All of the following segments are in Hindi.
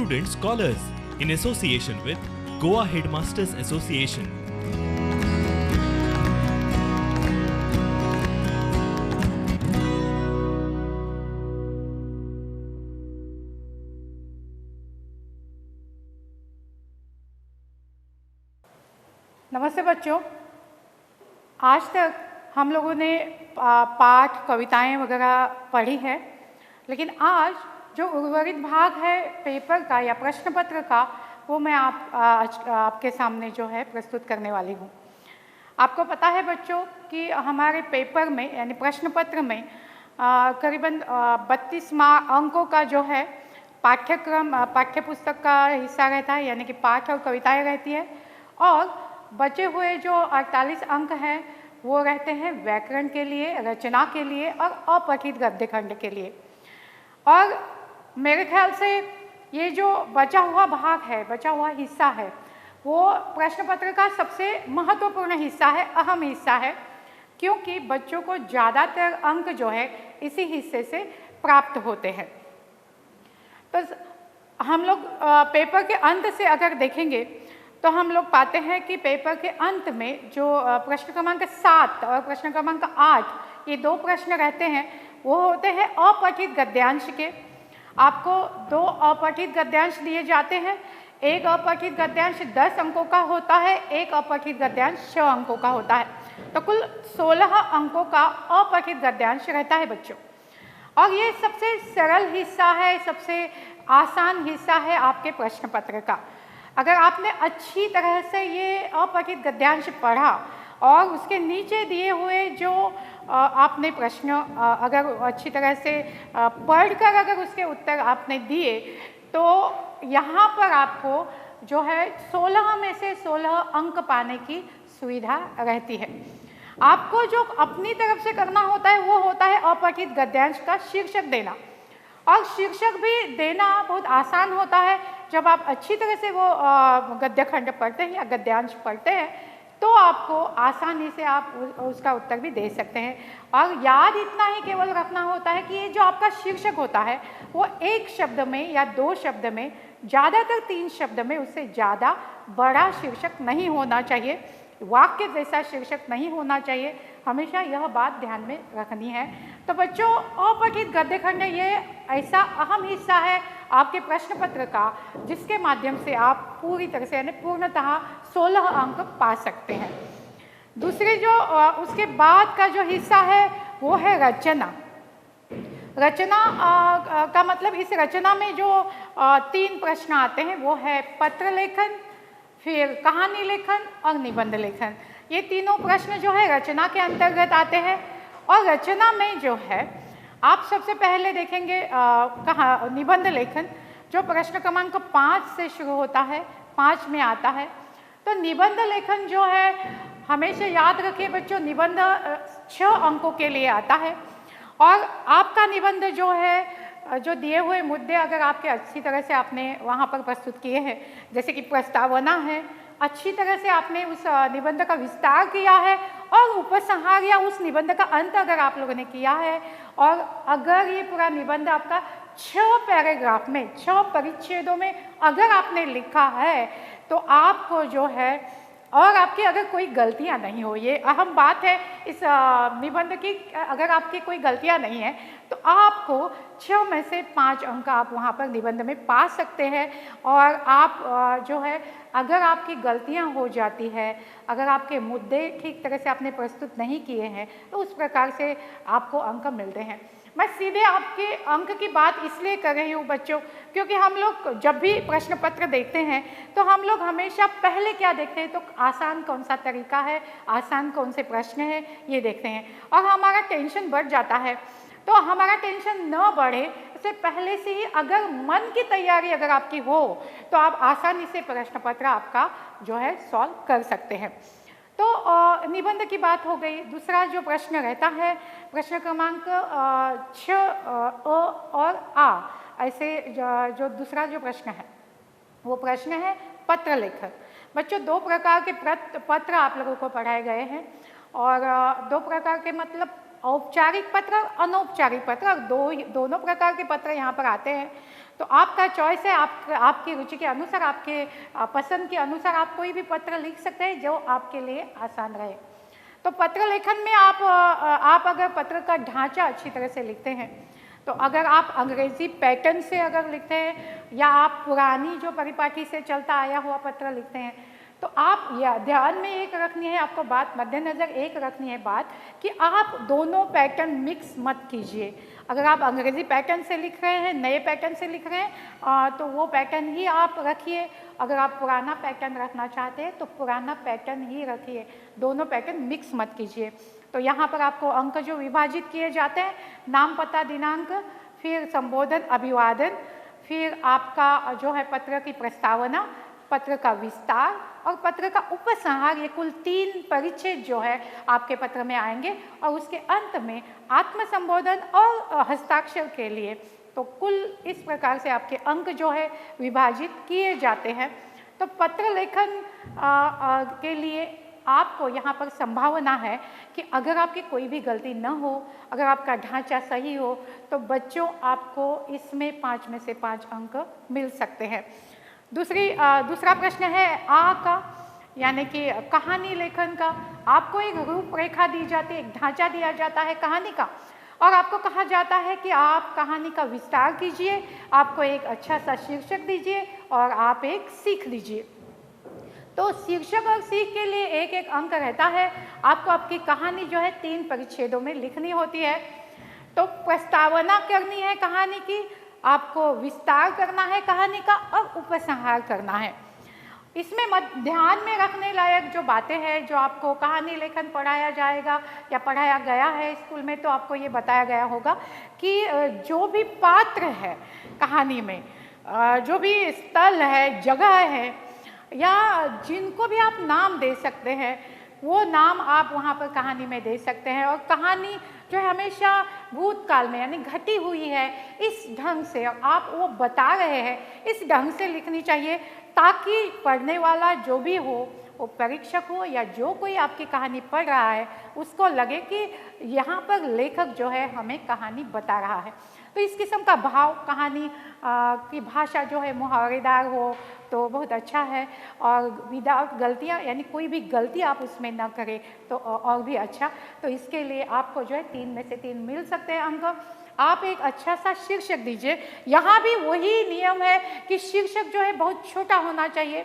student scholars in association with Goa Headmasters Association. नमस्ते बच्चों, आज तक हम लोगों ने पाठ कविताएं वगैरह पढ़ी है, लेकिन आज जो उर्वरित भाग है पेपर का या प्रश्न पत्र का वो मैं आज आपके सामने जो है प्रस्तुत करने वाली हूँ। आपको पता है बच्चों कि हमारे पेपर में यानी प्रश्न पत्र में करीबन 32 अंकों का जो है पाठ्य पुस्तक का हिस्सा रहता है, यानी कि पाठ और कविताएँ रहती है, और बचे हुए जो 48 अंक हैं वो रहते हैं व्याकरण के लिए, रचना के लिए और अपठित गद्य खंड के लिए। और मेरे ख्याल से ये जो बचा हुआ भाग है, बचा हुआ हिस्सा है, वो प्रश्न पत्र का सबसे महत्वपूर्ण हिस्सा है, अहम हिस्सा है, क्योंकि बच्चों को ज़्यादातर अंक जो है इसी हिस्से से प्राप्त होते हैं। तो हम लोग पेपर के अंत से अगर देखेंगे तो हम लोग पाते हैं कि पेपर के अंत में जो प्रश्न क्रमांक 7 और प्रश्न क्रमांक 8 ये 2 प्रश्न रहते हैं, वो होते हैं अपठित गद्यांश के। आपको 2 अपठित गद्यांश दिए जाते हैं। एक अपठित गद्यांश 10 अंकों का होता है, एक अपठित गद्यांश 6 अंकों का होता है, तो कुल 16 अंकों का अपठित गद्यांश रहता है बच्चों। और ये सबसे सरल हिस्सा है, सबसे आसान हिस्सा है आपके प्रश्न पत्र का। अगर आपने अच्छी तरह से ये अपठित गद्यांश पढ़ा और उसके नीचे दिए हुए जो आपने प्रश्न अगर अच्छी तरह से पढ़कर अगर उसके उत्तर आपने दिए, तो यहाँ पर आपको जो है 16 में से 16 अंक पाने की सुविधा रहती है। आपको जो अपनी तरफ से करना होता है वो होता है अपठित गद्यांश का शीर्षक देना, और शीर्षक भी देना बहुत आसान होता है। जब आप अच्छी तरह से वो गद्य खंड पढ़ते हैं या गद्यांश पढ़ते हैं तो आपको आसानी से आप उसका उत्तर भी दे सकते हैं। और याद इतना ही केवल रखना होता है कि ये जो आपका शीर्षक होता है वो 1 शब्द में या 2 शब्द में, ज़्यादातर 3 शब्द में, उससे ज़्यादा बड़ा शीर्षक नहीं होना चाहिए, वाक्य जैसा शीर्षक नहीं होना चाहिए। हमेशा यह बात ध्यान में रखनी है। तो बच्चों, अपठित गद्य खंड ये ऐसा अहम हिस्सा है आपके प्रश्न पत्र का जिसके माध्यम से आप पूरी तरह से यानी पूर्णतः 16 अंक पा सकते हैं। दूसरे जो उसके बाद का जो हिस्सा है वो है रचना। रचना का मतलब इस रचना में जो 3 प्रश्न आते हैं वो है पत्र लेखन, फिर कहानी लेखन और निबंध लेखन। ये तीनों प्रश्न जो है रचना के अंतर्गत आते हैं। और रचना में जो है आप सबसे पहले देखेंगे निबंध लेखन, जो प्रश्न क्रमांक 5 से शुरू होता है, 5 में आता है। तो निबंध लेखन जो है हमेशा याद रखिए बच्चों, निबंध 6 अंकों के लिए आता है। और आपका निबंध जो है, जो दिए हुए मुद्दे अगर आपके अच्छी तरह से आपने वहाँ पर प्रस्तुत किए हैं, जैसे कि प्रस्तावना है, अच्छी तरह से आपने उस निबंध का विस्तार किया है, और उपसंहार या उस निबंध का अंत अगर आप लोगों ने किया है, और अगर ये पूरा निबंध आपका 6 पैराग्राफ में, 6 परिच्छेदों में अगर आपने लिखा है, तो आपको जो है, और आपकी अगर कोई गलतियां नहीं हो, ये अहम बात है इस निबंध की, अगर आपकी कोई गलतियां नहीं है तो आपको 6 में से 5 अंक आप वहाँ पर निबंध में पा सकते हैं। और आप जो है, अगर आपकी गलतियां हो जाती है, अगर आपके मुद्दे ठीक तरह से आपने प्रस्तुत नहीं किए हैं, तो उस प्रकार से आपको अंक मिलते हैं। मैं सीधे आपके अंक की बात इसलिए कर रही हूँ बच्चों, क्योंकि हम लोग जब भी प्रश्न पत्र देखते हैं तो हम लोग हमेशा पहले क्या देखते हैं, तो आसान कौन सा तरीका है, आसान कौन से प्रश्न है, ये देखते हैं, और हमारा टेंशन बढ़ जाता है। तो हमारा टेंशन न बढ़े इससे पहले से ही अगर मन की तैयारी अगर आपकी हो तो आप आसानी से प्रश्न पत्र आपका जो है सॉल्व कर सकते हैं। तो निबंध की बात हो गई। दूसरा जो प्रश्न रहता है, प्रश्न क्रमांक 6 और आ, ऐसे जो दूसरा जो प्रश्न है वो प्रश्न है पत्र लेखन। बच्चों, 2 प्रकार के पत्र आप लोगों को पढ़ाए गए हैं, और 2 प्रकार के मतलब औपचारिक पत्र और अनौपचारिक पत्र, और दोनों प्रकार के पत्र यहाँ पर आते हैं। तो आपका चॉइस है, आपकी रुचि के अनुसार, आपके पसंद के अनुसार आप कोई भी पत्र लिख सकते हैं जो आपके लिए आसान रहे। तो पत्र लेखन में आप अगर पत्र का ढांचा अच्छी तरह से लिखते हैं, तो अगर आप अंग्रेजी पैटर्न से अगर लिखते हैं या आप पुरानी जो परिपाटी से चलता आया हुआ पत्र लिखते हैं, तो आप या ध्यान में एक रखनी है आपको बात, मद्देनज़र एक रखनी है बात कि आप दोनों पैटर्न मिक्स मत कीजिए। अगर आप अंग्रेजी पैटर्न से लिख रहे हैं, नए पैटर्न से लिख रहे हैं, तो वो पैटर्न ही आप रखिए। अगर आप पुराना पैटर्न रखना चाहते हैं तो पुराना पैटर्न ही रखिए, दोनों पैटर्न मिक्स मत कीजिए। तो यहाँ पर आपको अंक जो विभाजित किए जाते हैं, नाम, पता, दिनांक, फिर संबोधन, अभिवादन, फिर आपका जो है पत्र की प्रस्तावना, पत्र का विस्तार और पत्र का उपसंहार, ये कुल 3 परिच्छेद जो है आपके पत्र में आएंगे। और उसके अंत में आत्मसंबोधन और हस्ताक्षर के लिए, तो कुल इस प्रकार से आपके अंक जो है विभाजित किए जाते हैं। तो पत्र लेखन के लिए आपको यहाँ पर संभावना है कि अगर आपकी कोई भी गलती न हो, अगर आपका ढांचा सही हो, तो बच्चों आपको इसमें 5 में से 5 अंक मिल सकते हैं। दूसरा प्रश्न है आ का, यानी कि कहानी लेखन का। आपको एक रूपरेखा दी जाती है, एक ढांचा दिया जाता है कहानी का, और आपको कहा जाता है कि आप कहानी का विस्तार कीजिए, आपको एक अच्छा सा शीर्षक दीजिए और आप एक सीख दीजिए। तो शीर्षक और सीख के लिए एक एक अंक रहता है। आपको आपकी कहानी जो है 3 परिच्छेदों में लिखनी होती है। तो प्रस्तावना करनी है कहानी की, आपको विस्तार करना है कहानी का, और उपसंहार करना है। इसमें ध्यान में रखने लायक जो बातें हैं, जो आपको कहानी लेखन पढ़ाया जाएगा या पढ़ाया गया है स्कूल में, तो आपको ये बताया गया होगा कि जो भी पात्र है कहानी में, जो भी स्थल है, जगह है, या जिनको भी आप नाम दे सकते हैं, वो नाम आप वहाँ पर कहानी में दे सकते हैं। और कहानी जो है हमेशा भूतकाल में यानी घटी हुई है, इस ढंग से आप वो बता रहे हैं, इस ढंग से लिखनी चाहिए, ताकि पढ़ने वाला जो भी हो, वो परीक्षक हो या जो कोई आपकी कहानी पढ़ रहा है, उसको लगे कि यहाँ पर लेखक जो है हमें कहानी बता रहा है। तो इस किस्म का भाव, कहानी की भाषा जो है मुहावरेदार हो तो बहुत अच्छा है, और विदाउट गलतियाँ, यानी कोई भी गलती आप उसमें ना करें तो और भी अच्छा। तो इसके लिए आपको जो है 3 में से 3 मिल सकते हैं अंक। आप एक अच्छा सा शीर्षक दीजिए। यहाँ भी वही नियम है कि शीर्षक जो है बहुत छोटा होना चाहिए,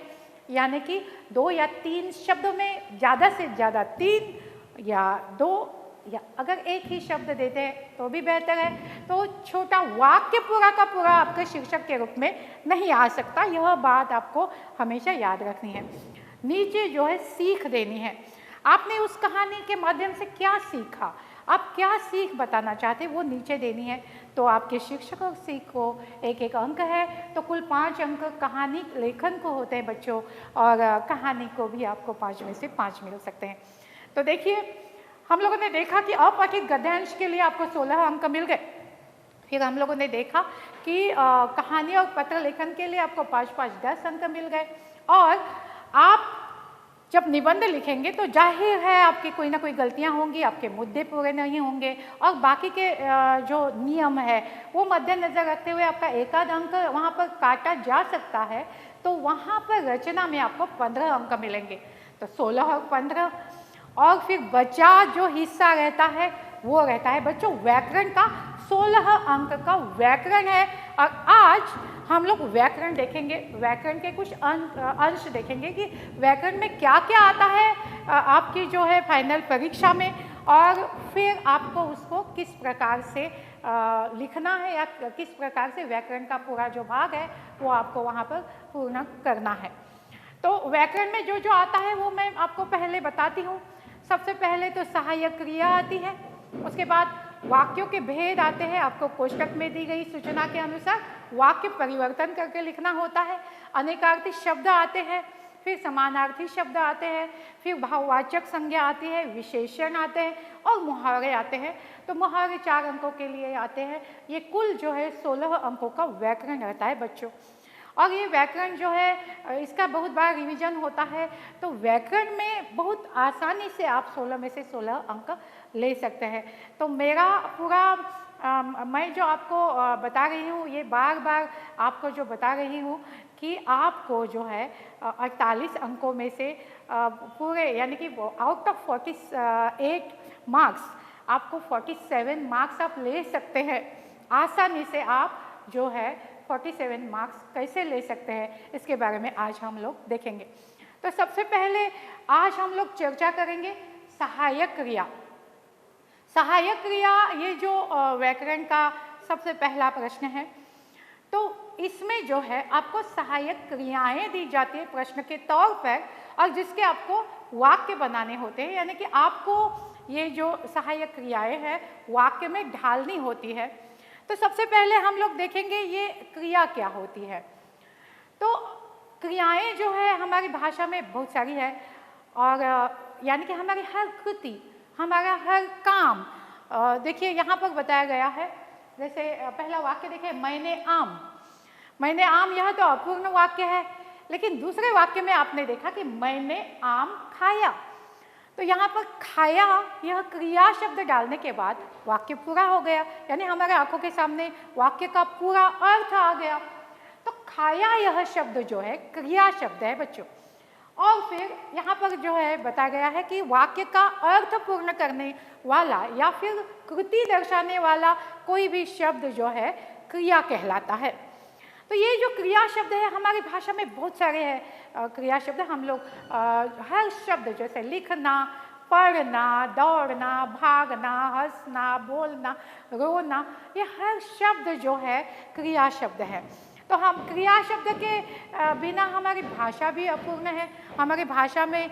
यानी कि 2 या 3 शब्दों में, ज़्यादा से ज़्यादा 3 या 2, या अगर एक ही शब्द देते हैं तो भी बेहतर है। तो छोटा वाक्य पूरा का पूरा आपके शीर्षक के रूप में नहीं आ सकता, यह बात आपको हमेशा याद रखनी है। नीचे जो है सीख देनी है। आपने उस कहानी के माध्यम से क्या सीखा, आप क्या सीख बताना चाहते हैं, वो नीचे देनी है। तो आपके शिक्षक और सीख को एक एक अंक है, तो कुल 5 अंक कहानी लेखन को होते हैं बच्चों, और कहानी को भी आपको 5 में से 5 मिल सकते हैं। तो देखिए, हम लोगों ने देखा कि अपठित गद्यांश के लिए आपको 16 अंक मिल गए। फिर हम लोगों ने देखा कि कहानी और पत्र लेखन के लिए आपको 5-5, 10 अंक मिल गए। और आप जब निबंध लिखेंगे तो जाहिर है आपकी कोई ना कोई गलतियां होंगी, आपके मुद्दे पूरे नहीं होंगे, और बाकी के जो नियम है वो मद्देनज़र रखते हुए आपका एकाध अंक वहाँ पर काटा जा सकता है। तो वहाँ पर रचना में आपको 15 अंक मिलेंगे। तो 16 और 15, और फिर बचा जो हिस्सा रहता है वो रहता है बच्चों व्याकरण का। 16 अंक का व्याकरण है, और आज हम लोग व्याकरण देखेंगे, व्याकरण के कुछ अंश देखेंगे कि व्याकरण में क्या क्या आता है आपकी जो है फाइनल परीक्षा में, और फिर आपको उसको किस प्रकार से लिखना है, या किस प्रकार से व्याकरण का पूरा जो भाग है वो आपको वहाँ पर पूर्ण करना है। तो व्याकरण में जो जो आता है वो मैं आपको पहले बताती हूँ। सबसे पहले तो सहायक क्रिया आती है, उसके बाद वाक्यों के भेद आते हैं, आपको कोष्टक में दी गई सूचना के अनुसार वाक्य परिवर्तन करके लिखना होता है। अनेकार्थी शब्द आते हैं, फिर समानार्थी शब्द आते हैं, फिर भाववाचक संज्ञा आती है, विशेषण आते हैं और मुहावरे आते हैं। तो मुहावरे 4 अंकों के लिए आते हैं। ये कुल जो है 16 अंकों का व्याकरण रहता है बच्चों। और ये व्याकरण जो है इसका बहुत बार रिवीजन होता है, तो व्याकरण में बहुत आसानी से आप 16 में से 16 अंक ले सकते हैं। तो मेरा पूरा मैं जो आपको बता रही हूँ, ये बार बार आपको जो बता रही हूँ कि आपको जो है 48 अंकों में से पूरे यानी कि आउट ऑफ 48 मार्क्स आपको 47 मार्क्स आप ले सकते हैं। आसानी से आप जो है 47 मार्क्स कैसे ले सकते हैं, इसके बारे में आज हम लोग देखेंगे। तो सबसे पहले आज हम लोग चर्चा करेंगे सहायक क्रिया। सहायक क्रिया ये जो व्याकरण का सबसे पहला प्रश्न है, तो इसमें जो है आपको सहायक क्रियाएं दी जाती है प्रश्न के तौर पर, और जिसके आपको वाक्य बनाने होते हैं, यानी कि आपको ये जो सहायक क्रियाएं हैं वाक्य में ढालनी होती है। तो सबसे पहले हम लोग देखेंगे ये क्रिया क्या होती है। तो क्रियाएं जो है हमारी भाषा में बहुत सारी है, और यानी कि हमारी हर कृति, हमारा हर काम, देखिए यहाँ पर बताया गया है। जैसे पहला वाक्य देखिए, मैंने आम। मैंने आम, यह तो अपूर्ण वाक्य है, लेकिन दूसरे वाक्य में आपने देखा कि मैंने आम खाया। तो यहाँ पर खाया, यह क्रिया शब्द डालने के बाद वाक्य पूरा हो गया, यानी हमारे आंखों के सामने वाक्य का पूरा अर्थ आ गया। तो खाया यह शब्द जो है क्रिया शब्द है बच्चों। और फिर यहाँ पर जो है बताया गया है कि वाक्य का अर्थ पूर्ण करने वाला या फिर कृति दर्शाने वाला कोई भी शब्द जो है क्रिया कहलाता है। तो ये जो क्रिया शब्द है हमारी भाषा में बहुत सारे हैं क्रिया शब्द। हम लोग हर शब्द जैसे लिखना, पढ़ना, दौड़ना, भागना, हंसना, बोलना, रोना, ये हर शब्द जो है क्रिया शब्द है। तो हम क्रिया शब्द के बिना हमारी भाषा भी अपूर्ण है। हमारी भाषा में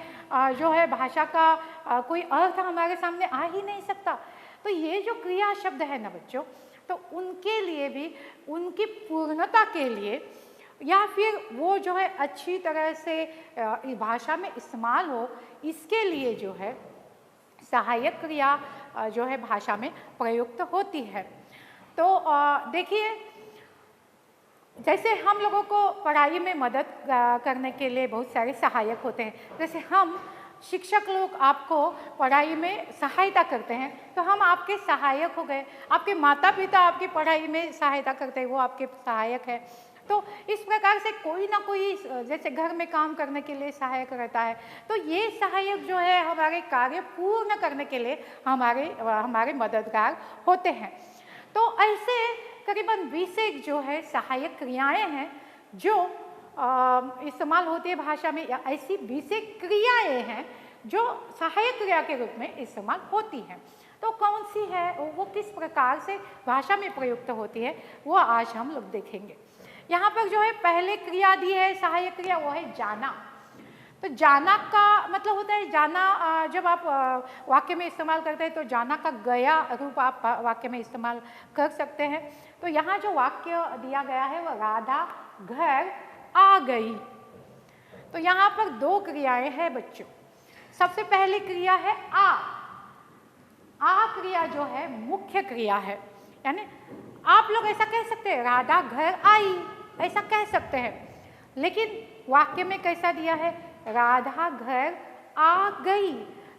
जो है भाषा का कोई अर्थ हमारे सामने आ ही नहीं सकता। तो ये जो क्रिया शब्द है ना बच्चों, तो उनके लिए भी, उनकी पूर्णता के लिए, या फिर वो जो है अच्छी तरह से भाषा में इस्तेमाल हो, इसके लिए जो है सहायक क्रिया जो है भाषा में प्रयुक्त होती है। तो देखिए, जैसे हम लोगों को पढ़ाई में मदद करने के लिए बहुत सारे सहायक होते हैं। जैसे हम शिक्षक लोग आपको पढ़ाई में सहायता करते हैं, तो हम आपके सहायक हो गए। आपके माता पिता आपकी पढ़ाई में सहायता करते हैं, वो आपके सहायक है। तो इस प्रकार से कोई ना कोई जैसे घर में काम करने के लिए सहायक रहता है। तो ये सहायक जो है हमारे कार्य पूर्ण करने के लिए हमारे मददगार होते हैं। तो ऐसे करीबन 20 जो है सहायक क्रियाएं हैं जो इस्तेमाल होती है भाषा में, या ऐसी 20 क्रियाएं हैं जो सहायक क्रिया के रूप में इस्तेमाल होती हैं। तो कौन सी है, वो किस प्रकार से भाषा में प्रयुक्त होती है, वो आज हम लोग देखेंगे। यहाँ पर जो है पहले क्रिया दी है सहायक क्रिया, वो है जाना। तो जाना का मतलब होता है, जाना जब आप वाक्य में इस्तेमाल करते हैं तो जाना का गया रूप आप वाक्य में इस्तेमाल कर सकते हैं। तो यहाँ जो वाक्य दिया गया है वो राधा घर आ गई। तो यहाँ पर 2 क्रियाएं हैं बच्चों। सबसे पहली क्रिया है आ क्रिया जो है मुख्य क्रिया है, यानी आप लोग ऐसा कह सकते हैं राधा घर आई, ऐसा कह सकते हैं। लेकिन वाक्य में कैसा दिया है, राधा घर आ गई।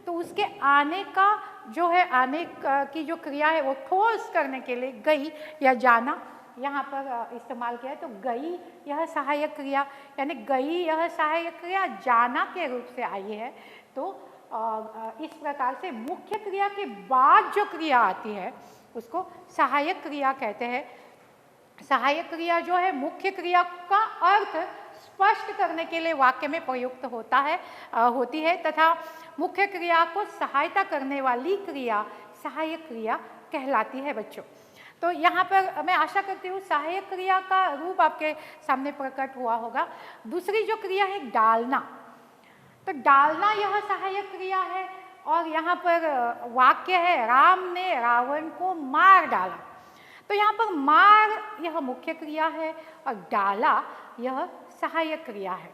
तो उसके आने का जो है, आने की जो क्रिया है वो ठोस करने के लिए गई या जाना यहाँ पर इस्तेमाल किया है। तो गई यह सहायक क्रिया, यानी गई यह सहायक क्रिया जाना के रूप से आई है। तो इस प्रकार से मुख्य क्रिया के बाद जो क्रिया आती है उसको सहायक क्रिया कहते हैं। सहायक क्रिया जो है मुख्य क्रिया का अर्थ स्पष्ट करने के लिए वाक्य में प्रयुक्त होती है तथा मुख्य क्रिया को सहायता करने वाली क्रिया सहायक क्रिया कहलाती है बच्चों। तो यहाँ पर मैं आशा करती हूँ सहायक क्रिया का रूप आपके सामने प्रकट हुआ होगा। दूसरी जो क्रिया है डालना, तो डालना यह सहायक क्रिया है, और यहाँ पर वाक्य है राम ने रावण को मार डाला। तो यहाँ पर मार यह मुख्य क्रिया है और डाला यह सहायक क्रिया है।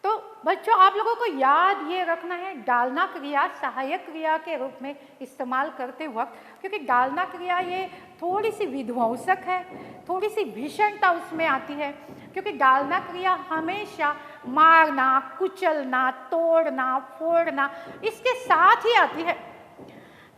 तो बच्चों आप लोगों को याद ये रखना है, डालना क्रिया सहायक क्रिया के रूप में इस्तेमाल करते वक्त, क्योंकि डालना क्रिया ये थोड़ी सी विध्वंसक है, थोड़ी सी भीषणता उसमें आती है, क्योंकि डालना क्रिया हमेशा मारना, कुचलना, तोड़ना, फोड़ना इसके साथ ही आती है।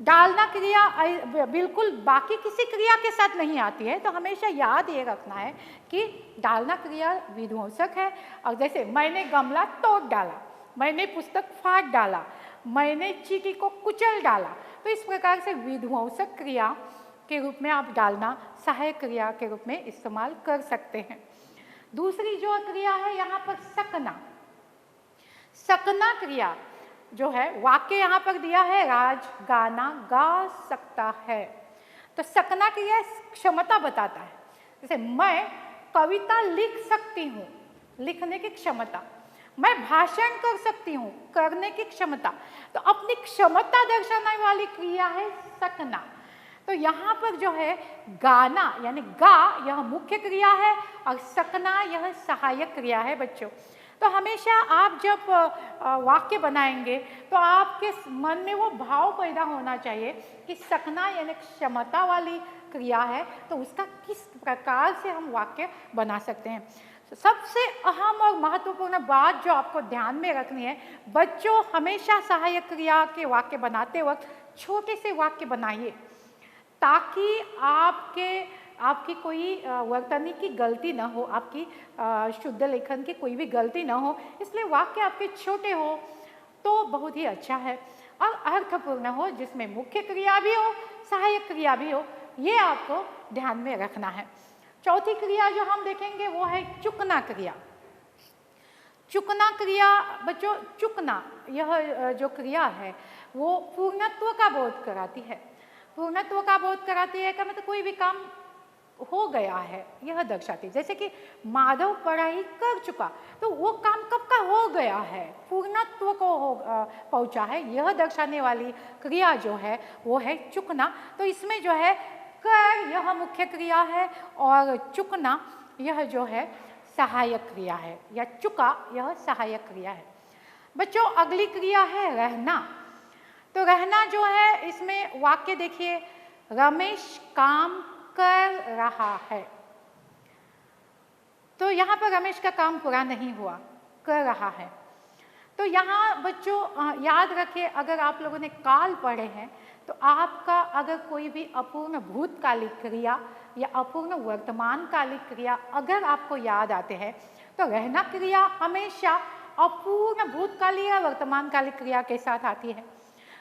डालना क्रिया बिल्कुल बाकी किसी क्रिया के साथ नहीं आती है। तो हमेशा याद ये रखना है कि डालना क्रिया विध्वंसक है। और जैसे मैंने गमला तोड़ डाला, मैंने पुस्तक फाड़ डाला, मैंने चींटी को कुचल डाला, तो इस प्रकार से विध्वंसक क्रिया के रूप में आप डालना सहायक क्रिया के रूप में इस्तेमाल कर सकते हैं। दूसरी जो क्रिया है यहाँ पर सकना। सकना क्रिया जो है, वाक्य यहाँ पर दिया है राज गाना गा सकता है, तो सकना क्रिया क्षमता बताता है। जैसे मैं कविता लिख सकती हूँ, लिखने की क्षमता, मैं भाषण कर सकती हूँ, करने की क्षमता, तो अपनी क्षमता दर्शाने वाली क्रिया है सकना। तो यहाँ पर जो है गाना यानी गा यह मुख्य क्रिया है और सकना यह सहायक क्रिया है बच्चों। तो हमेशा आप जब वाक्य बनाएंगे तो आपके मन में वो भाव पैदा होना चाहिए कि सकना यानी क्षमता वाली क्रिया है, तो उसका किस प्रकार से हम वाक्य बना सकते हैं। सबसे अहम और महत्वपूर्ण बात जो आपको ध्यान में रखनी है बच्चों, हमेशा सहायक क्रिया के वाक्य बनाते वक्त छोटे से वाक्य बनाइए, ताकि आपकी कोई वर्तनी की गलती ना हो, आपकी शुद्ध लेखन की कोई भी गलती ना हो, इसलिए वाक्य आपके छोटे हो तो बहुत ही अच्छा है और अर्थपूर्ण हो, जिसमें मुख्य क्रिया भी हो, सहायक क्रिया भी हो, ये आपको ध्यान में रखना है। चौथी क्रिया जो हम देखेंगे वो है चुकना क्रिया। चुकना क्रिया बच्चों, चुकना यह जो क्रिया है वो पूर्णत्व का बोध कराती है। पूर्णत्व का बोध कराती है का मतलब कोई भी काम हो गया है यह दर्शाती है। जैसे कि माधव पढ़ाई कर चुका, तो वो काम कब का हो गया है, पूर्णत्व को पहुंचा है, यह दर्शाने वाली क्रिया जो है वो है चुकना। तो इसमें जो है कर यह मुख्य क्रिया है और चुकना यह जो है सहायक क्रिया है, या चुका यह सहायक क्रिया है। बच्चों अगली क्रिया है रहना। तो रहना जो है इसमें वाक्य देखिए, रमेश काम कर रहा है, तो यहाँ पर रमेश का काम पूरा नहीं हुआ, कर रहा है। तो यहाँ बच्चों याद रखिए, अगर आप लोगों ने काल पढ़े हैं तो आपका अगर कोई भी अपूर्ण भूतकालिक क्रिया या अपूर्ण वर्तमानकालिक क्रिया अगर आपको याद आते हैं तो रहना क्रिया हमेशा अपूर्ण भूतकालिक या वर्तमानकालिक क्रिया के साथ आती है।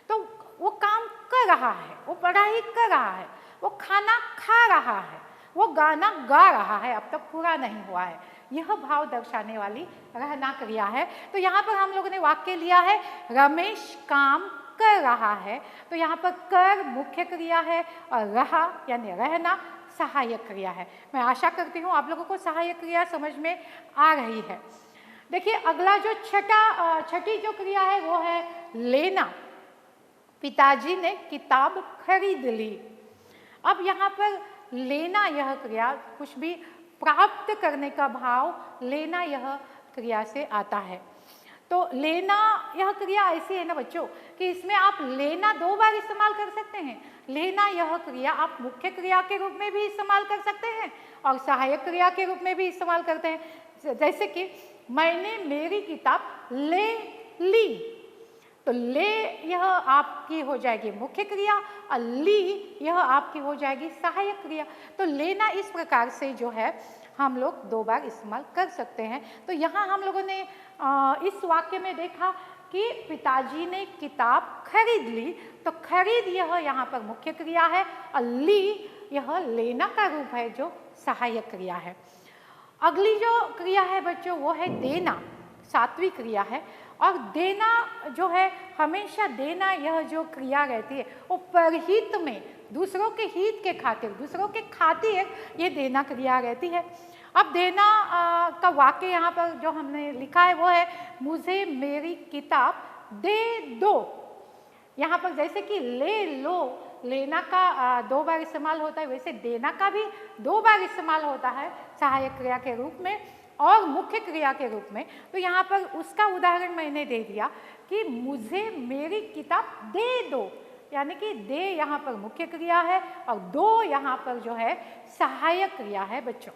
तो वो काम कर रहा है, वो पढ़ाई कर रहा है, वो खाना खा रहा है, वो गाना गा रहा है, अब तक पूरा नहीं हुआ है, यह भाव दर्शाने वाली रहना क्रिया है। तो यहाँ पर हम लोगों ने वाक्य लिया है रमेश काम कर रहा है, तो यहाँ पर कर मुख्य क्रिया है और रहा यानी रहना सहायक क्रिया है। मैं आशा करती हूँ आप लोगों को सहायक क्रिया समझ में आ रही है। देखिए अगला जो छठी जो क्रिया है वो है लेना। पिताजी ने किताब खरीद ली। अब यहाँ पर लेना यह क्रिया कुछ भी प्राप्त करने का भाव लेना यह क्रिया से आता है। तो लेना यह क्रिया ऐसी है ना बच्चों कि इसमें आप लेना दो बार इस्तेमाल कर सकते हैं। लेना यह क्रिया आप मुख्य क्रिया के रूप में भी इस्तेमाल कर सकते हैं और सहायक क्रिया के रूप में भी इस्तेमाल करते हैं। जैसे कि मैंने मेरी किताब ले ली, तो ले यह आपकी हो जाएगी मुख्य क्रिया और ली यह आपकी हो जाएगी सहायक क्रिया। तो लेना इस प्रकार से जो है हम लोग दो बार इस्तेमाल कर सकते हैं। तो यहाँ हम लोगों ने इस वाक्य में देखा कि पिताजी ने किताब खरीद ली, तो खरीद यह यहाँ पर मुख्य क्रिया है और ली यह लेना का रूप है जो सहायक क्रिया है। अगली जो क्रिया है बच्चों वो है देना, सातवीं क्रिया है। और देना जो है हमेशा देना यह जो क्रिया रहती है वो परहित में, दूसरों के हित के खातिर, दूसरों के खातिर ये देना क्रिया रहती है। अब देना का वाक्य यहाँ पर जो हमने लिखा है वो है मुझे मेरी किताब दे दो। यहाँ पर जैसे कि ले लो लेना का दो बार इस्तेमाल होता है, वैसे देना का भी दो बार इस्तेमाल होता है सहायक क्रिया के रूप में। और मुख्य क्रिया के रूप में, तो यहाँ पर उसका उदाहरण मैंने दे दिया कि मुझे मेरी किताब दे दो, यानी कि दे यहाँ पर मुख्य क्रिया है और दो यहाँ पर जो है सहायक क्रिया है बच्चों।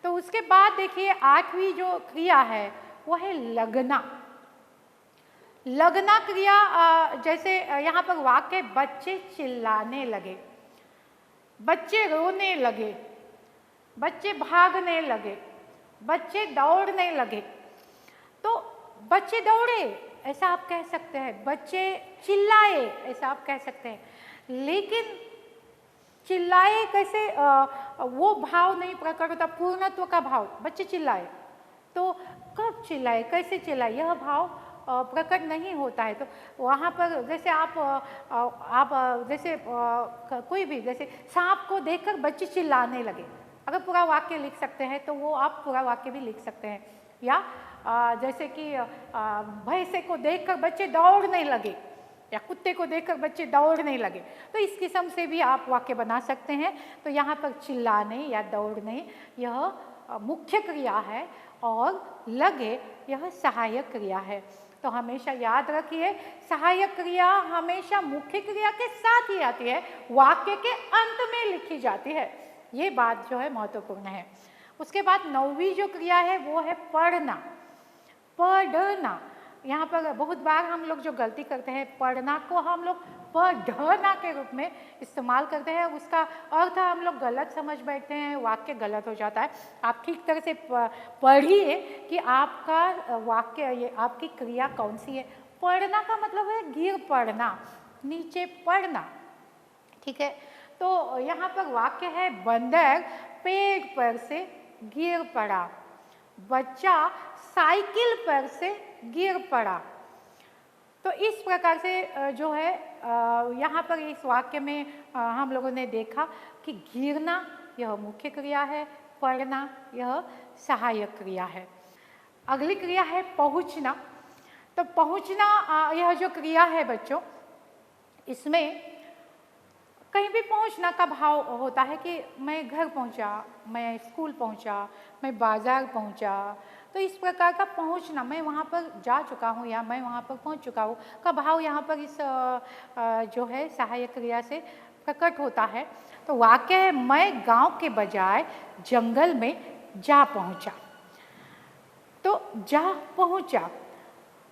तो उसके बाद देखिए 8वीं जो क्रिया है वो है लगना। लगना क्रिया जैसे यहाँ पर वाक्य बच्चे चिल्लाने लगे, बच्चे रोने लगे, बच्चे भागने लगे, बच्चे दौड़ने लगे। तो बच्चे दौड़े ऐसा आप कह सकते हैं, बच्चे चिल्लाए ऐसा आप कह सकते हैं, लेकिन चिल्लाए कैसे, वो भाव नहीं प्रकट होता, पूर्णत्व का भाव। बच्चे चिल्लाए तो कब चिल्लाए, कैसे चिल्लाए, यह भाव प्रकट नहीं होता है। तो वहाँ पर जैसे आप जैसे कोई भी, जैसे सांप को देखकर बच्चे चिल्लाने लगे, अगर पूरा वाक्य लिख सकते हैं तो वो आप पूरा वाक्य भी लिख सकते हैं। या जैसे कि भैंसे को देखकर बच्चे दौड़ने लगे या कुत्ते को देखकर बच्चे दौड़ने लगे, तो इस किस्म से भी आप वाक्य बना सकते हैं। तो यहाँ पर चिल्लाने या दौड़ने यह मुख्य क्रिया है और लगे यह सहायक क्रिया है। तो हमेशा याद रखिए सहायक क्रिया हमेशा मुख्य क्रिया के साथ ही आती है, वाक्य के अंत में लिखी जाती है। ये बात जो है महत्वपूर्ण है। उसके बाद 9वीं जो क्रिया है वो है पढ़ना। पढ़ना, यहाँ पर बहुत बार हम लोग जो गलती करते हैं, पढ़ना को हम लोग पढ़ना के रूप में इस्तेमाल करते हैं, उसका अर्थ हम लोग गलत समझ बैठते हैं, वाक्य गलत हो जाता है। आप ठीक तरह से पढ़िए कि आपका वाक्य, ये आपकी क्रिया कौन सी है। पढ़ना का मतलब है गिर पड़ना, नीचे पड़ना, ठीक है। तो यहाँ पर वाक्य है बंदर पेड़ पर से गिर पड़ा, बच्चा साइकिल पर से गिर पड़ा। तो इस प्रकार से जो है यहाँ पर इस वाक्य में हम लोगों ने देखा कि गिरना यह मुख्य क्रिया है, पढ़ना यह सहायक क्रिया है। अगली क्रिया है पहुँचना। तो पहुँचना यह जो क्रिया है बच्चों, इसमें कहीं भी पहुंचना का भाव होता है कि मैं घर पहुंचा, मैं स्कूल पहुंचा, मैं बाज़ार पहुंचा। तो इस प्रकार का पहुंचना, मैं वहां पर जा चुका हूं या मैं वहां पर पहुंच चुका हूं का भाव यहाँ पर इस जो है सहायक क्रिया से प्रकट होता है। तो वाक्य है मैं गांव के बजाय जंगल में जा पहुंचा। तो जा पहुंचा,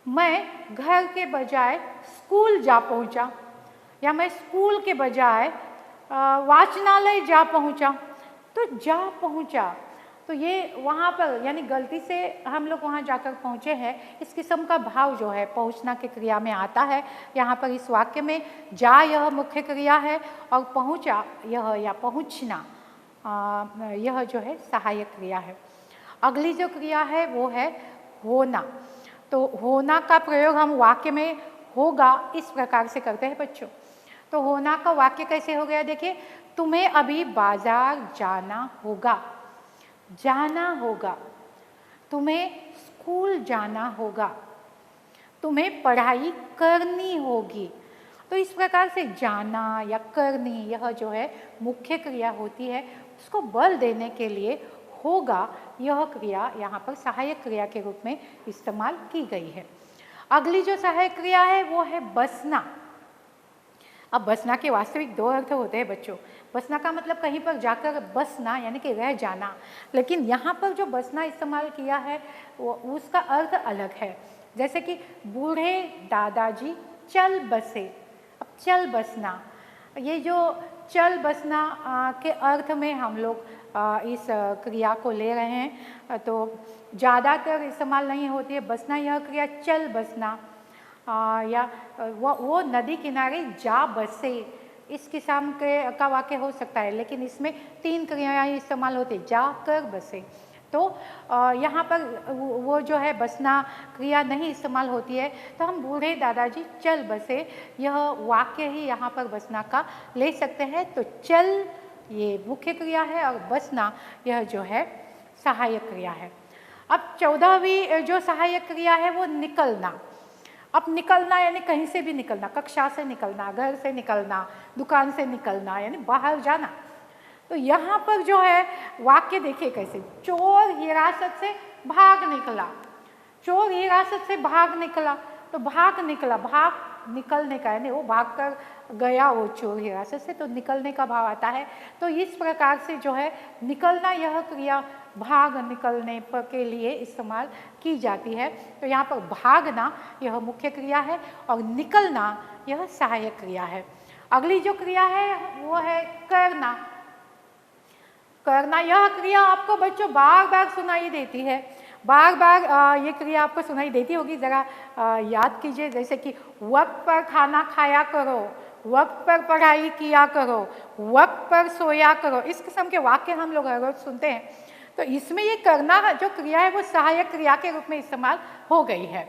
मैं घर के बजाय स्कूल जा पहुंचा, या मैं स्कूल के बजाय वाचनालय जा पहुंचा। तो जा पहुंचा, तो ये वहाँ पर यानी गलती से हम लोग वहाँ जाकर पहुँचे हैं, इस किस्म का भाव जो है पहुँचना की क्रिया में आता है। यहाँ पर इस वाक्य में जा यह मुख्य क्रिया है और पहुँचा यह या पहुँचना यह जो है सहायक क्रिया है। अगली जो क्रिया है वो है होना। तो होना का प्रयोग हम वाक्य में होगा इस प्रकार से करते हैं बच्चों। तो होना का वाक्य कैसे हो गया, देखिए, तुम्हें अभी बाजार जाना होगा, जाना होगा, तुम्हें स्कूल जाना होगा, तुम्हें पढ़ाई करनी होगी। तो इस प्रकार से जाना या करनी यह जो है मुख्य क्रिया होती है, उसको बल देने के लिए होगा यह क्रिया यहाँ पर सहायक क्रिया के रूप में इस्तेमाल की गई है। अगली जो सहायक क्रिया है वो है बसना। अब बसना के वास्तविक दो अर्थ होते हैं बच्चों। बसना का मतलब कहीं पर जाकर बसना यानी कि रह जाना, लेकिन यहाँ पर जो बसना इस्तेमाल किया है वो उसका अर्थ अलग है। जैसे कि बूढ़े दादाजी चल बसे। अब चल बसना, ये जो चल बसना के अर्थ में हम लोग इस क्रिया को ले रहे हैं, तो ज़्यादातर इस्तेमाल नहीं होती है बसना यह क्रिया। चल बसना या वो नदी किनारे जा बसे, इस किस्म का वाक्य हो सकता है, लेकिन इसमें 3 क्रियाएं इस्तेमाल होती, जा कर बसे। तो यहाँ पर वो जो है बसना क्रिया नहीं इस्तेमाल होती है। तो हम बूढ़े दादाजी चल बसे यह वाक्य ही यहाँ पर बसना का ले सकते हैं। तो चल ये मुख्य क्रिया है और बसना यह जो है सहायक क्रिया है। अब 14वीं जो सहायक क्रिया है वो निकलना। अब निकलना यानी कहीं से भी निकलना, कक्षा से निकलना, घर से निकलना, दुकान से निकलना, यानी बाहर जाना। तो यहाँ पर जो है वाक्य देखिए कैसे, चोर हिरासत से भाग निकला, चोर हिरासत से भाग निकला, तो भाग निकला, भाग निकलने का, यानी वो भाग कर गया वो चोर हिरासत से, तो निकलने का भाव आता है। तो इस प्रकार से जो है निकलना यह क्रिया भाग निकलने पर के लिए इस्तेमाल की जाती है। तो यहाँ पर भागना यह मुख्य क्रिया है और निकलना यह सहायक क्रिया है। अगली जो क्रिया है वो है करना। करना यह क्रिया आपको बच्चों बार बार सुनाई देती है, बार बार ये क्रिया आपको सुनाई देती होगी, ज़रा याद कीजिए। जैसे कि वक्त पर खाना खाया करो, वक्त पर पढ़ाई किया करो, वक्त पर सोया करो, इस किस्म के वाक्य हम लोग हर रोज सुनते हैं। तो इसमें ये करना जो क्रिया है वो सहायक क्रिया के रूप में इस्तेमाल हो गई है।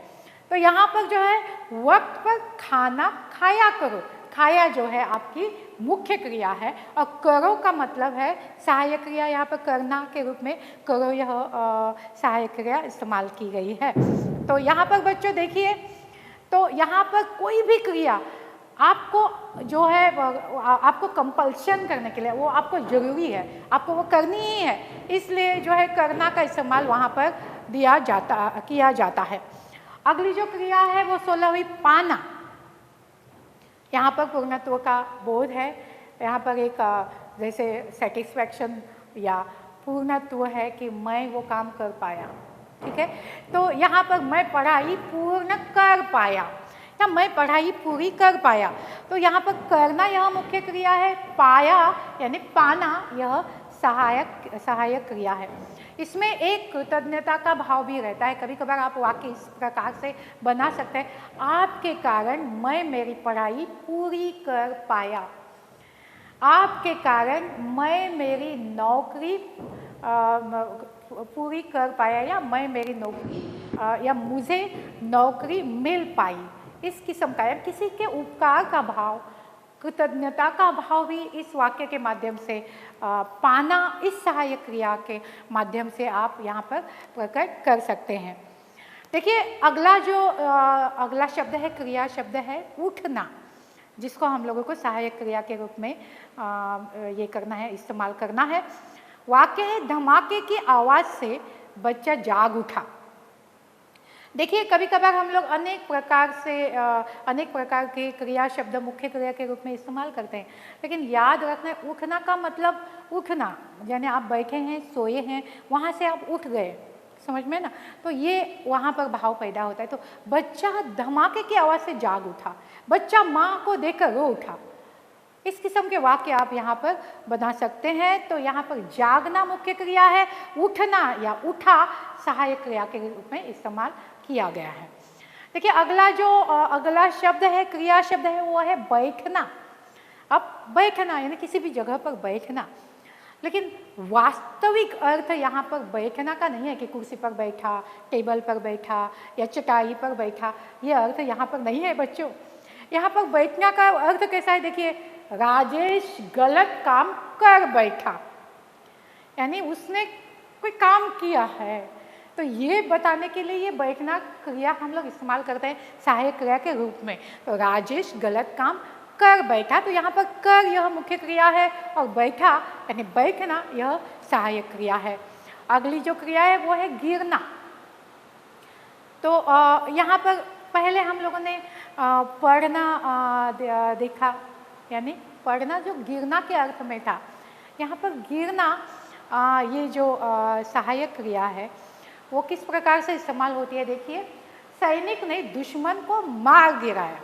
तो यहाँ पर जो है वक्त पर खाना खाया करो, खाया जो है आपकी मुख्य क्रिया है और करो का मतलब है सहायक क्रिया। यहाँ पर करना के रूप में करो यह सहायक क्रिया इस्तेमाल की गई है। तो यहाँ पर बच्चों देखिए, तो यहाँ पर कोई भी क्रिया आपको जो है आपको कंपल्शन करने के लिए, वो आपको ज़रूरी है, आपको वो करनी ही है, इसलिए जो है करना का इस्तेमाल वहाँ पर किया जाता है। अगली जो क्रिया है वो 16वीं पाना। यहाँ पर पूर्णत्व का बोध है, यहाँ पर एक जैसे सेटिस्फैक्शन या पूर्णत्व है कि मैं वो काम कर पाया, ठीक है। तो यहाँ पर मैं पढ़ाई पूर्ण कर पाया या मैं पढ़ाई पूरी कर पाया, तो यहाँ पर करना यह मुख्य क्रिया है, पाया यानी पाना यह सहायक क्रिया है। इसमें एक कृतज्ञता का भाव भी रहता है। कभी कभार आप वाक्य इस प्रकार से बना सकते हैं, आपके कारण मैं मेरी पढ़ाई पूरी कर पाया, आपके कारण मैं मेरी नौकरी पूरी कर पाया, या मैं मेरी नौकरी या मुझे नौकरी मिल पाई, इस किस्म का, या किसी के उपकार का भाव, कृतज्ञता का भाव भी इस वाक्य के माध्यम से पाना, इस सहायक क्रिया के माध्यम से आप यहाँ पर प्रकट कर सकते हैं। देखिए अगला शब्द है, क्रिया शब्द है उठना, जिसको हम लोगों को सहायक क्रिया के रूप में ये करना है, इस्तेमाल करना है। वाक्य है धमाके की आवाज़ से बच्चा जाग उठा। देखिए कभी कभार हम लोग अनेक प्रकार के क्रिया शब्द मुख्य क्रिया के रूप में इस्तेमाल करते हैं, लेकिन याद रखना उठना का मतलब उठना, यानी आप बैठे हैं, सोए हैं, वहाँ से आप उठ गए, समझ में ना, तो ये वहाँ पर भाव पैदा होता है। तो बच्चा धमाके की आवाज़ से जाग उठा, बच्चा माँ को देखकर रो उठा, इस किस्म के वाक्य आप यहाँ पर बना सकते हैं। तो यहाँ पर जागना मुख्य क्रिया है, उठना या उठा सहायक क्रिया के रूप में इस्तेमाल किया गया है। देखिए अगला शब्द है, क्रिया शब्द है, वो है बैठना। अब बैठना यानी किसी भी जगह पर बैठना, लेकिन वास्तविक अर्थ यहाँ पर बैठना का नहीं है कि कुर्सी पर बैठा, टेबल पर बैठा या चटाई पर बैठा, ये अर्थ यहाँ पर नहीं है बच्चों। यहाँ पर बैठना का अर्थ कैसा है, देखिए राजेश गलत काम कर बैठा, यानी उसने कोई काम किया है, तो ये बताने के लिए ये बैठना क्रिया हम लोग इस्तेमाल करते हैं सहायक क्रिया के रूप में। तो राजेश गलत काम कर बैठा, तो यहाँ पर कर यह मुख्य क्रिया है और बैठा यानी बैठना यह सहायक क्रिया है। अगली जो क्रिया है वो है गिरना। तो यहाँ पर पहले हम लोगों ने पढ़ना देखा, यानी पढ़ना जो गिरना के अर्थ में था। यहाँ पर गिरना ये जो सहायक क्रिया है वो किस प्रकार से इस्तेमाल होती है, देखिए सैनिक ने दुश्मन को मार गिराया।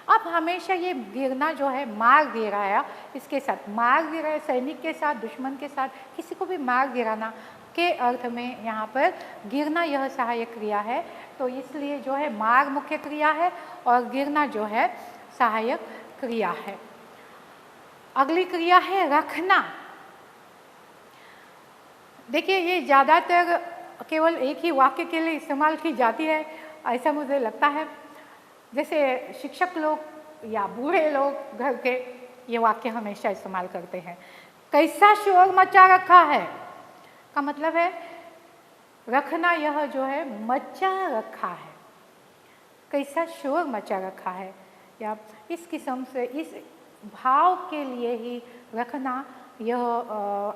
अब हमेशा ये गिरना जो है मार गिराया, इसके साथ मार गिराया, सैनिक के साथ, दुश्मन के साथ, किसी को भी मार गिराना के अर्थ में यहाँ पर गिरना यह सहायक क्रिया है। तो इसलिए जो है मार मुख्य क्रिया है और गिरना जो है सहायक क्रिया है। अगली क्रिया है रखना। देखिए ये ज़्यादातर केवल एक ही वाक्य के लिए इस्तेमाल की जाती है, ऐसा मुझे लगता है। जैसे शिक्षक लोग या बूढ़े लोग घर के ये वाक्य हमेशा इस्तेमाल करते हैं। कैसा शोर मचा रखा है का मतलब है रखना यह जो है मचा रखा है, कैसा शोर मचा रखा है, या इस किस्म से इस भाव के लिए ही रखना यह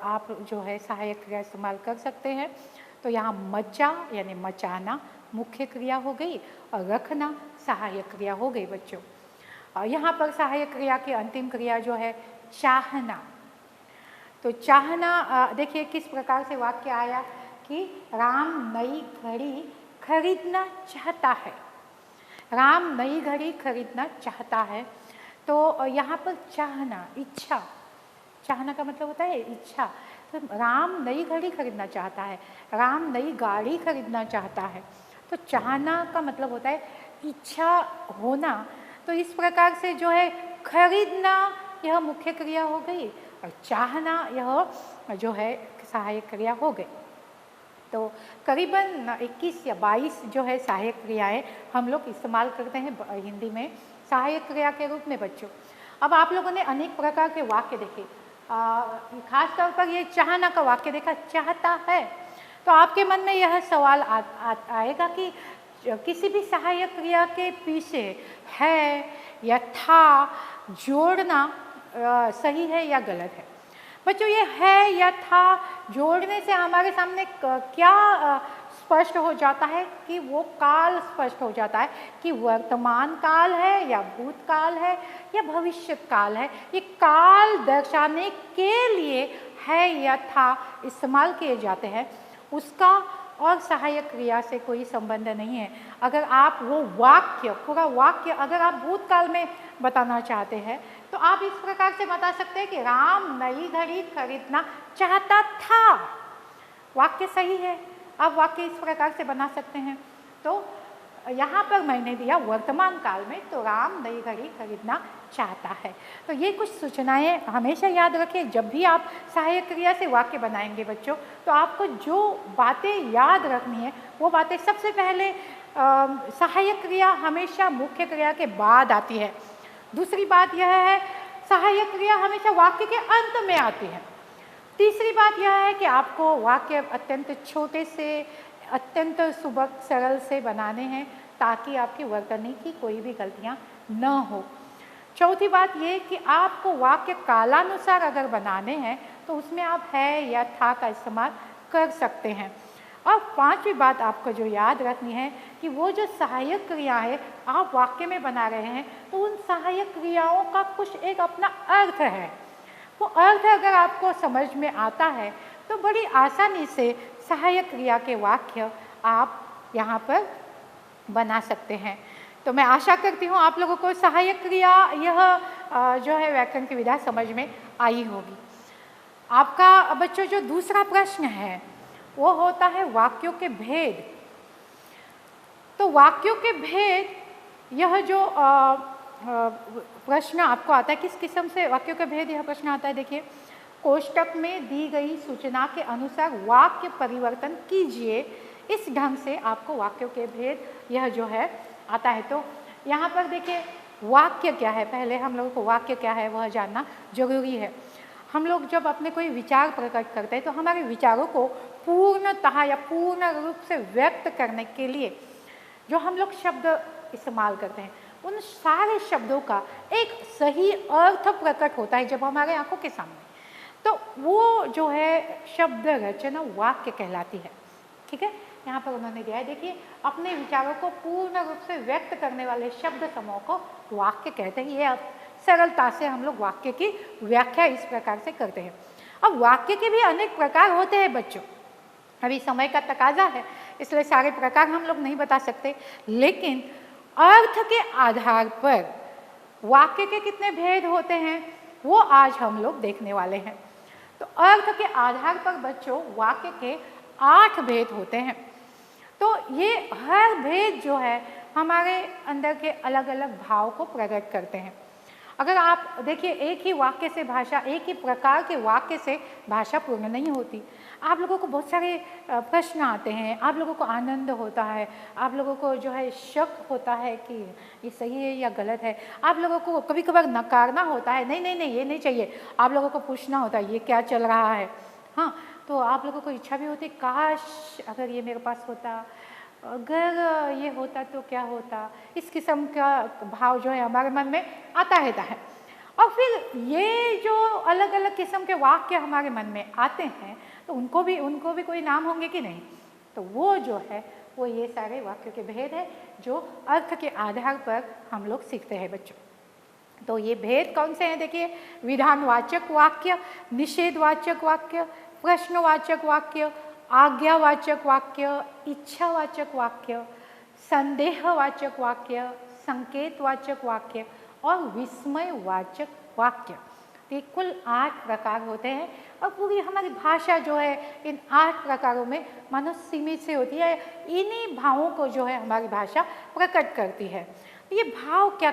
आप जो है सहायक क्रिया इस्तेमाल कर सकते हैं। तो यहाँ मचा यानी मचाना मुख्य क्रिया हो गई और रखना सहायक क्रिया हो गई बच्चों। यहाँ पर सहायक क्रिया की अंतिम क्रिया जो है चाहना। तो चाहना देखिए किस प्रकार से वाक्य आया कि राम नई घड़ी खरीदना चाहता है। राम नई घड़ी खरीदना चाहता है। तो यहाँ पर चाहना, इच्छा, चाहना का मतलब होता है इच्छा। तो राम नई घड़ी खरीदना चाहता है, राम नई गाड़ी खरीदना चाहता है। तो चाहना का मतलब होता है इच्छा होना। तो इस प्रकार से जो है खरीदना यह मुख्य क्रिया हो गई और चाहना यह जो है सहायक क्रिया हो गई। तो करीबन 21 या 22 जो है सहायक क्रियाएं हम लोग इस्तेमाल करते हैं हिंदी में सहायक क्रिया के रूप में बच्चों। अब आप लोगों ने अनेक प्रकार के वाक्य देखे, खास तौर पर ये चाहना का वाक्य देखा, चाहता है। तो आपके मन में यह सवाल आएगा कि किसी भी सहायक क्रिया के पीछे है या था जोड़ना सही है या गलत है। बच्चों ये है या था जोड़ने से हमारे सामने क्या स्पष्ट हो जाता है कि वो काल स्पष्ट हो जाता है कि वर्तमान काल है या भूतकाल है या भविष्य काल है। ये काल दर्शाने के लिए है या था इस्तेमाल किए जाते हैं, उसका और सहायक क्रिया से कोई संबंध नहीं है। अगर आप वो वाक्य, पूरा वाक्य अगर आप भूतकाल में बताना चाहते हैं तो आप इस प्रकार से बता सकते हैं कि राम नई घड़ी खरीदना चाहता था। वाक्य सही है, आप वाक्य इस प्रकार से बना सकते हैं। तो यहाँ पर मैंने दिया वर्तमान काल में, तो राम नई घड़ी खरीदना चाहता है। तो ये कुछ सूचनाएं हमेशा याद रखें जब भी आप सहायक क्रिया से वाक्य बनाएंगे बच्चों। तो आपको जो बातें याद रखनी है वो बातें सबसे पहले सहायक क्रिया हमेशा मुख्य क्रिया के बाद आती है। दूसरी बात यह है सहायक क्रिया हमेशा वाक्य के अंत में आती है। तीसरी बात यह है कि आपको वाक्य अत्यंत छोटे से अत्यंत सुबक सरल से बनाने हैं ताकि आपकी वर्तनी की कोई भी गलतियां न हो। चौथी बात ये कि आपको वाक्य कालानुसार अगर बनाने हैं तो उसमें आप है या था का इस्तेमाल कर सकते हैं। और पांचवी बात आपको जो याद रखनी है कि वो जो सहायक क्रिया है आप वाक्य में बना रहे हैं तो उन सहायक क्रियाओं का कुछ एक अपना अर्थ है। वो अर्थ अगर आपको समझ में आता है तो बड़ी आसानी से सहायक क्रिया के वाक्य आप यहाँ पर बना सकते हैं। तो मैं आशा करती हूँ आप लोगों को सहायक क्रिया यह जो है व्याकरण की विधा समझ में आई होगी। आपका बच्चों जो दूसरा प्रश्न है वो होता है वाक्यों के भेद। तो वाक्यों के भेद यह जो प्रश्न आपको आता है, किस किस्म से वाक्यों के भेद यह प्रश्न आता है, देखिए कोष्टक में दी गई सूचना के अनुसार वाक्य परिवर्तन कीजिए। इस ढंग से आपको वाक्यों के भेद यह जो है आता है। तो यहाँ पर देखिए वाक्य क्या है, पहले हम लोगों को वाक्य क्या है वह जानना जरूरी है। हम लोग जब अपने कोई विचार प्रकट करते हैं तो हमारे विचारों को पूर्णतः या पूर्ण रूप से व्यक्त करने के लिए जो हम लोग शब्द इस्तेमाल करते हैं उन सारे शब्दों का एक सही अर्थ प्रकट होता है जब हमारे आंखों के सामने। तो वो जो है शब्द रचना वाक्य कहलाती है। ठीक है, यहाँ पर उन्होंने दिया है, देखिए अपने विचारों को पूर्ण रूप से व्यक्त करने वाले शब्द समूह को वाक्य कहते हैं। ये सरलता से हम लोग वाक्य की व्याख्या इस प्रकार से करते हैं। अब वाक्य के भी अनेक प्रकार होते हैं बच्चों, अभी समय का तकाजा है इसलिए सारे प्रकार हम लोग नहीं बता सकते, लेकिन अर्थ के आधार पर वाक्य के कितने भेद होते हैं वो आज हम लोग देखने वाले हैं। तो अर्थ के आधार पर बच्चों वाक्य के 8 भेद होते हैं। तो ये हर भेद जो है हमारे अंदर के अलग अलग भाव को प्रकट करते हैं। अगर आप देखिए एक ही वाक्य से भाषा, एक ही प्रकार के वाक्य से भाषा पूर्ण नहीं होती। आप लोगों को बहुत सारे प्रश्न आते हैं, आप लोगों को आनंद होता है, आप लोगों को जो है शक होता है कि ये सही है या गलत है, आप लोगों को कभी कभार नकारना होता है, नहीं नहीं नहीं ये नहीं चाहिए, आप लोगों को पूछना होता है ये क्या चल रहा है। हाँ, तो आप लोगों को इच्छा भी होती काश अगर ये मेरे पास होता, अगर ये होता तो क्या होता। इस किस्म का भाव जो है हमारे मन में आता रहता है। और फिर ये जो अलग अलग किस्म के वाक्य हमारे मन में आते हैं तो उनको भी कोई नाम होंगे कि नहीं? तो वो जो है वो ये सारे वाक्यों के भेद है जो अर्थ के आधार पर हम लोग सीखते हैं बच्चों। तो ये भेद कौन से हैं देखिए, विधानवाचक वाक्य, निषेधवाचक वाक्य, प्रश्नवाचक वाक्य, आज्ञावाचक वाक्य, इच्छावाचक वाक्य, संदेहवाचक वाक्य, संकेतवाचक वाक्य और विस्मयवाचक वाक्य। ये कुल 8 प्रकार होते हैं और पूरी हमारी भाषा जो है इन 8 प्रकारों में मानो सीमित से होती है। इन्हीं भावों को जो है हमारी भाषा प्रकट करती है। ये भाव क्या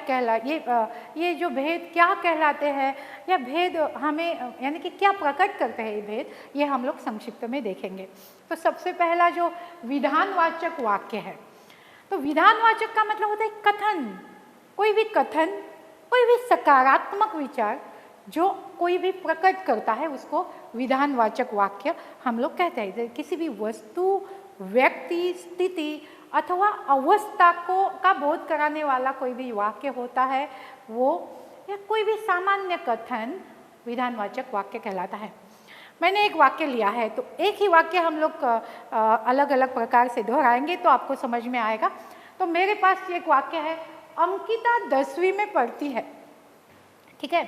ये जो भेद क्या कहलाते हैं या भेद हमें यानी कि क्या प्रकट करते हैं ये भेद, ये हम लोग संक्षिप्त में देखेंगे। तो सबसे पहला जो विधानवाचक वाक्य है, तो विधानवाचक का मतलब होता है कथन, कोई भी सकारात्मक विचार जो कोई भी प्रकट करता है उसको विधानवाचक वाक्य हम लोग कहते हैं। किसी भी वस्तु, व्यक्ति, स्थिति अथवा अवस्था का बोध कराने वाला कोई भी वाक्य होता है वो, या कोई भी सामान्य कथन विधानवाचक वाक्य कहलाता है। मैंने एक वाक्य लिया है तो एक ही वाक्य हम लोग अलग अलग प्रकार से दोहराएंगे तो आपको समझ में आएगा। तो मेरे पास एक वाक्य है, अंकिता 10वीं में पढ़ती है। ठीक है,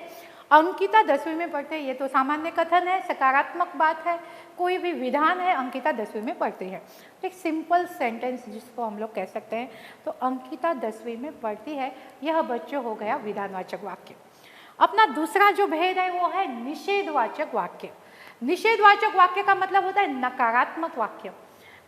अंकिता 10वीं में पढ़ते हैं, ये तो सामान्य कथन है, सकारात्मक बात है, कोई भी विधान है, अंकिता 10वीं में पढ़ती है। एक सिंपल सेंटेंस जिसको हम लोग कह सकते हैं, तो अंकिता 10वीं में पढ़ती है, यह बच्चों हो गया विधानवाचक वाक्य। अपना दूसरा जो भेद है वो है निषेधवाचक वाक्य। निषेधवाचक वाक्य का मतलब होता है नकारात्मक वाक्य,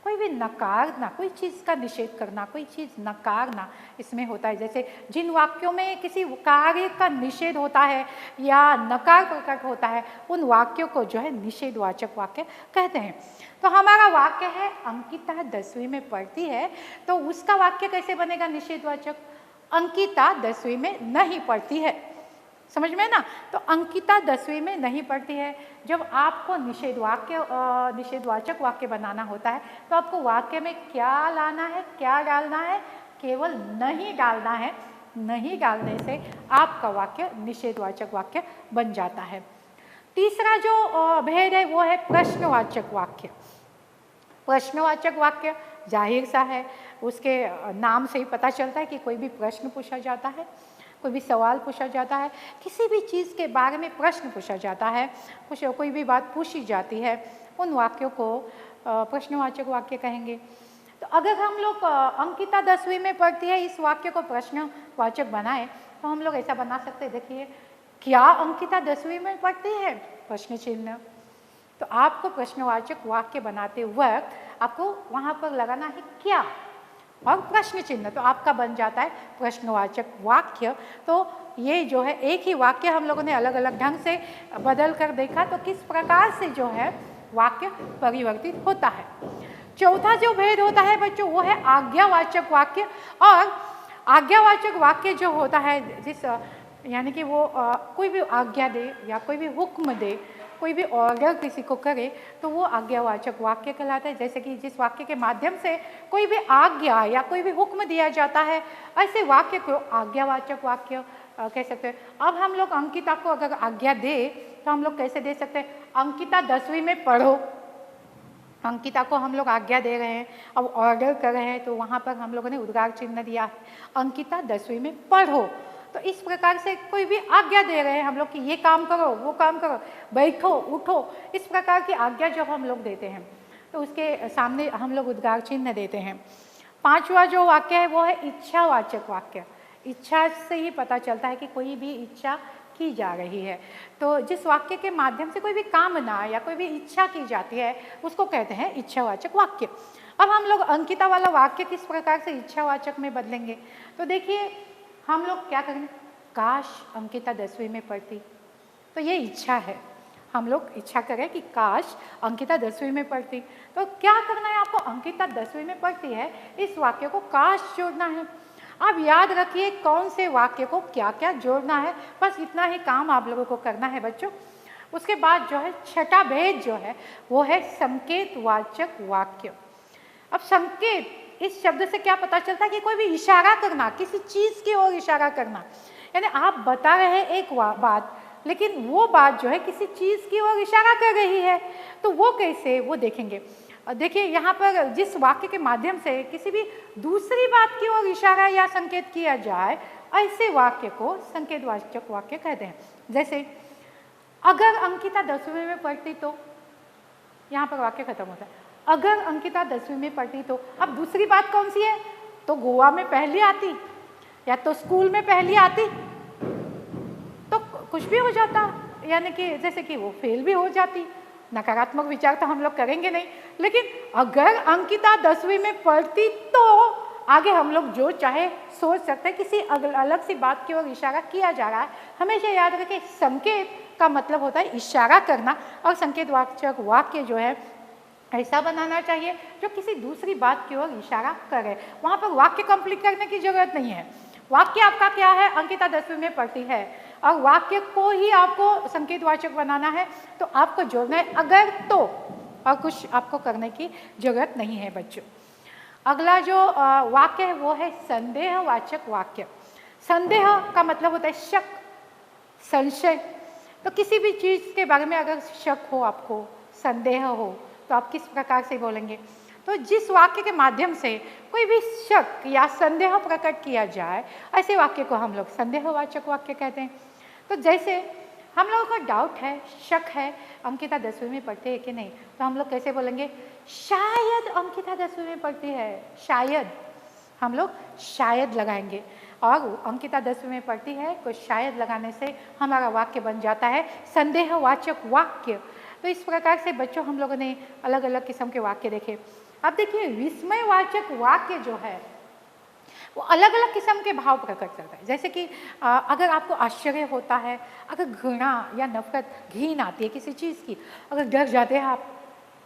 कोई भी नकारना, कोई चीज़ का निषेध करना, कोई चीज़ नकारना इसमें होता है। जैसे जिन वाक्यों में किसी कार्य का निषेध होता है या नकार प्रकट होता है उन वाक्यों को जो है निषेधवाचक वाक्य कहते हैं। तो हमारा वाक्य है अंकिता 10वीं में पढ़ती है, तो उसका वाक्य कैसे बनेगा निषेधवाचक? अंकिता 10वीं में नहीं पढ़ती है, समझ में ना? तो अंकिता 10वीं में नहीं पढ़ती है। जब आपको निषेधवाचक वाक्य बनाना होता है तो आपको वाक्य में क्या लाना है, क्या डालना है? केवल नहीं डालना है। नहीं डालने से आपका वाक्य निषेधवाचक वाक्य बन जाता है। तीसरा जो भेद है वो है प्रश्नवाचक वाक्य। प्रश्नवाचक वाक्य जाहिर सा है, उसके नाम से ही पता चलता है कि कोई भी प्रश्न पूछा जाता है, कोई भी सवाल पूछा जाता है, किसी भी चीज़ के बारे में प्रश्न पूछा जाता है, कोई भी बात पूछी जाती है, उन वाक्यों को प्रश्नवाचक वाक्य कहेंगे। तो अगर हम लोग अंकिता 10वीं में पढ़ती है इस वाक्य को प्रश्नवाचक बनाए तो हम लोग ऐसा बना सकते हैं, देखिए, क्या अंकिता 10वीं में पढ़ती है? प्रश्न चिन्ह। तो आपको प्रश्नवाचक वाक्य बनाते वक्त आपको वहाँ पर लगाना है क्या और प्रश्न चिन्ह, तो आपका बन जाता है प्रश्नवाचक वाक्य। तो ये जो है एक ही वाक्य हम लोगों ने अलग अलग ढंग से बदल कर देखा तो किस प्रकार से जो है वाक्य परिवर्तित होता है। चौथा जो भेद होता है बच्चों वो है आज्ञावाचक वाक्य। और आज्ञावाचक वाक्य जो होता है जिस यानी कि वो कोई भी आज्ञा दे या कोई भी हुक्म दे, कोई भी ऑर्डर किसी को करे तो वो आज्ञावाचक वाक्य कहलाता है। जैसे कि जिस वाक्य के माध्यम से कोई भी आज्ञा या कोई भी हुक्म दिया जाता है ऐसे वाक्य को आज्ञावाचक वाक्य कह सकते हैं। अब हम लोग अंकिता को अगर आज्ञा दे तो हम लोग कैसे दे सकते हैं? अंकिता 10वीं में पढ़ो। अंकिता को हम लोग आज्ञा दे रहे हैं, अब ऑर्डर कर रहे हैं तो वहाँ पर हम लोगों ने उद्गार चिन्ह दिया है, अंकिता 10वीं में पढ़ो। तो इस प्रकार से कोई भी आज्ञा दे रहे हैं हम लोग कि ये काम करो, वो काम करो, बैठो, उठो, इस प्रकार की आज्ञा जब हम लोग देते हैं तो उसके सामने हम लोग उद्गार चिन्ह देते हैं। पांचवा जो वाक्य है वो है इच्छावाचक वाक्य। इच्छा से ही पता चलता है कि कोई भी इच्छा की जा रही है। तो जिस वाक्य के माध्यम से कोई भी कामना या कोई भी इच्छा की जाती है उसको कहते हैं इच्छावाचक वाक्य। अब हम लोग अंकिता वाला वाक्य किस प्रकार से इच्छावाचक में बदलेंगे? तो देखिए, हम लोग क्या करेंगे? काश अंकिता 10वीं में पढ़ती, तो ये इच्छा है, हम लोग इच्छा करें कि काश अंकिता 10वीं में पढ़ती। तो क्या करना है आपको? अंकिता 10वीं में पढ़ती है, इस वाक्य को काश जोड़ना है। आप याद रखिए कौन से वाक्य को क्या क्या जोड़ना है, बस इतना ही काम आप लोगों को करना है बच्चों। उसके बाद जो है छठा भेद जो है वो है संकेतवाचक वाक्य। अब संकेत इस शब्द से क्या पता चलता है कि कोई भी इशारा करना, किसी चीज़ की ओर इशारा करना। यानी आप बता रहे हैं एक बात, लेकिन वो बात जो है किसी चीज़ की ओर इशारा कर रही है, तो वो कैसे, वो देखेंगे। देखिए यहाँ पर जिस वाक्य के माध्यम से किसी भी दूसरी बात की ओर इशारा या संकेत किया जाए, ऐसे वाक्य को संकेतवाचक वाक्य कहते हैं। जैसे अगर अंकिता 10वीं में पढ़ती तो, यहाँ पर वाक्य खत्म होता है। अगर अंकिता 10वीं में पढ़ती तो, अब दूसरी बात कौन सी है, तो गोवा में पहली आती या तो स्कूल में पहली आती, तो कुछ भी हो जाता, यानी कि जैसे कि वो फेल भी हो जाती। नकारात्मक विचार तो हम लोग करेंगे नहीं, लेकिन अगर अंकिता 10वीं में पढ़ती तो आगे हम लोग जो चाहे सोच सकते हैं। किसी अलग सी बात की ओर इशारा किया जा रहा है। हमेशा याद रखें, संकेत का मतलब होता है इशारा करना, और संकेतवाचक वाक्य जो है ऐसा बनाना चाहिए जो किसी दूसरी बात की ओर इशारा करे। वहाँ पर वाक्य कंप्लीट करने की जरूरत नहीं है। वाक्य आपका क्या है, अंकिता 10वीं में पढ़ती है, और वाक्य को ही आपको संकेतवाचक बनाना है, तो आपको जोड़ना है अगर तो, और कुछ आपको करने की जरूरत नहीं है बच्चों। अगला जो वाक्य है वो है संदेहवाचक वाक्य। संदेह का मतलब होता है शक, संशय। तो किसी भी चीज़ के बारे में अगर शक हो, आपको संदेह हो, तो आप किस प्रकार से बोलेंगे। तो जिस वाक्य के माध्यम से कोई भी शक या संदेह प्रकट किया जाए, ऐसे वाक्य को हम लोग संदेहवाचक वाक्य कहते हैं। तो जैसे हम लोगों को डाउट है, शक है, अंकिता 10वीं में पढ़ती है कि नहीं, तो हम लोग कैसे बोलेंगे, शायद अंकिता 10वीं में पढ़ती है, शायद। हम लोग शायद लगाएंगे, और अंकिता 10वीं में पढ़ती है को शायद लगाने से हमारा वाक्य बन जाता है संदेहवाचक वाक्य। तो इस प्रकार से बच्चों हम लोगों ने अलग अलग किस्म के वाक्य देखे। अब देखिए विस्मयवाचक वाक्य जो है वो अलग अलग किस्म के भाव प्रकट करता है। जैसे कि अगर आपको आश्चर्य होता है, अगर घृणा या नफरत, घिन आती है किसी चीज़ की, अगर डर जाते हैं आप,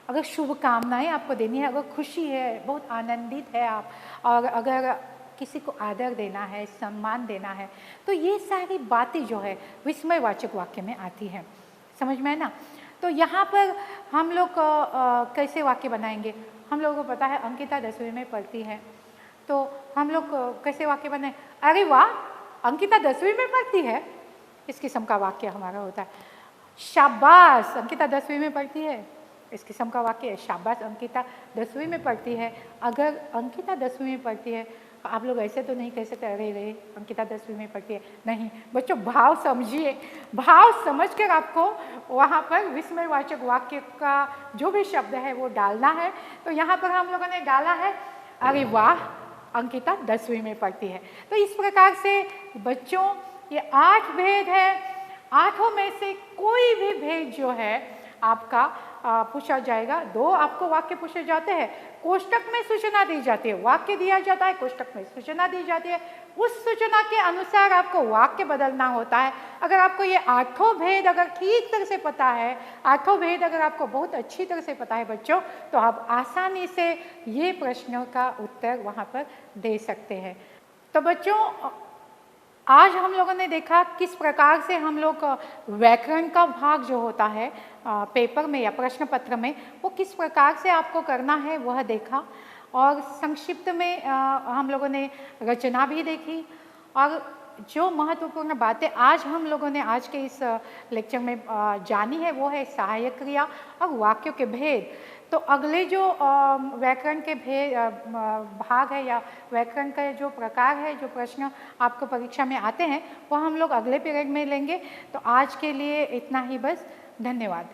अगर शुभकामनाएं आपको देनी है, अगर खुशी है, बहुत आनंदित है आप, और अगर किसी को आदर देना है, सम्मान देना है, तो ये सारी बातें जो है विस्मयवाचक वाक्य में आती है। समझ में है ना। तो यहाँ पर हम लोग कैसे वाक्य बनाएंगे, हम लोगों को पता है अंकिता 10वीं में पढ़ती है, तो हम लोग कैसे वाक्य बनाए, अरे वाह अंकिता 10वीं में पढ़ती है, इस किस्म का वाक्य हमारा होता है। शाबाश अंकिता 10वीं में पढ़ती है, इस किस्म का वाक्य है, शाबाश अंकिता 10वीं में पढ़ती है। अगर अंकिता 10वीं में पढ़ती है, आप लोग ऐसे तो नहीं कह सकते अरे रे अंकिता 10वीं में पढ़ती है, नहीं बच्चों, भाव समझिए, भाव समझकर आपको वहाँ पर विस्मयवाचक वाक्य का जो भी शब्द है वो डालना है। तो यहाँ पर हम लोगों ने डाला है अरे वाह अंकिता 10वीं में पढ़ती है। तो इस प्रकार से बच्चों ये 8 भेद है, 8 में से कोई भी भेद जो है आपका पूछा जाएगा। 2 आपको वाक्य पूछे जाते हैं, कोष्टक में सूचना दी जाती है, वाक्य दिया जाता है, कोष्टक में सूचना दी जाती है, उस सूचना के अनुसार आपको वाक्य बदलना होता है। अगर आपको ये 8 भेद अगर ठीक तरह से पता है, 8 भेद अगर आपको बहुत अच्छी तरह से पता है बच्चों, तो आप आसानी से ये प्रश्नों का उत्तर वहाँ पर दे सकते हैं। तो बच्चों आज हम लोगों ने देखा किस प्रकार से हम लोग व्याकरण का भाग जो होता है पेपर में या प्रश्न पत्र में, वो किस प्रकार से आपको करना है वह देखा, और संक्षिप्त में हम लोगों ने रचना भी देखी, और जो महत्वपूर्ण बातें आज हम लोगों ने आज के इस लेक्चर में जानी है वो है सहायक क्रिया और वाक्यों के भेद। तो अगले जो व्याकरण के भाग है या व्याकरण का जो प्रकार है, जो प्रश्न आपको परीक्षा में आते हैं, वो हम लोग अगले पीरियड में लेंगे। तो आज के लिए इतना ही बस, धन्यवाद।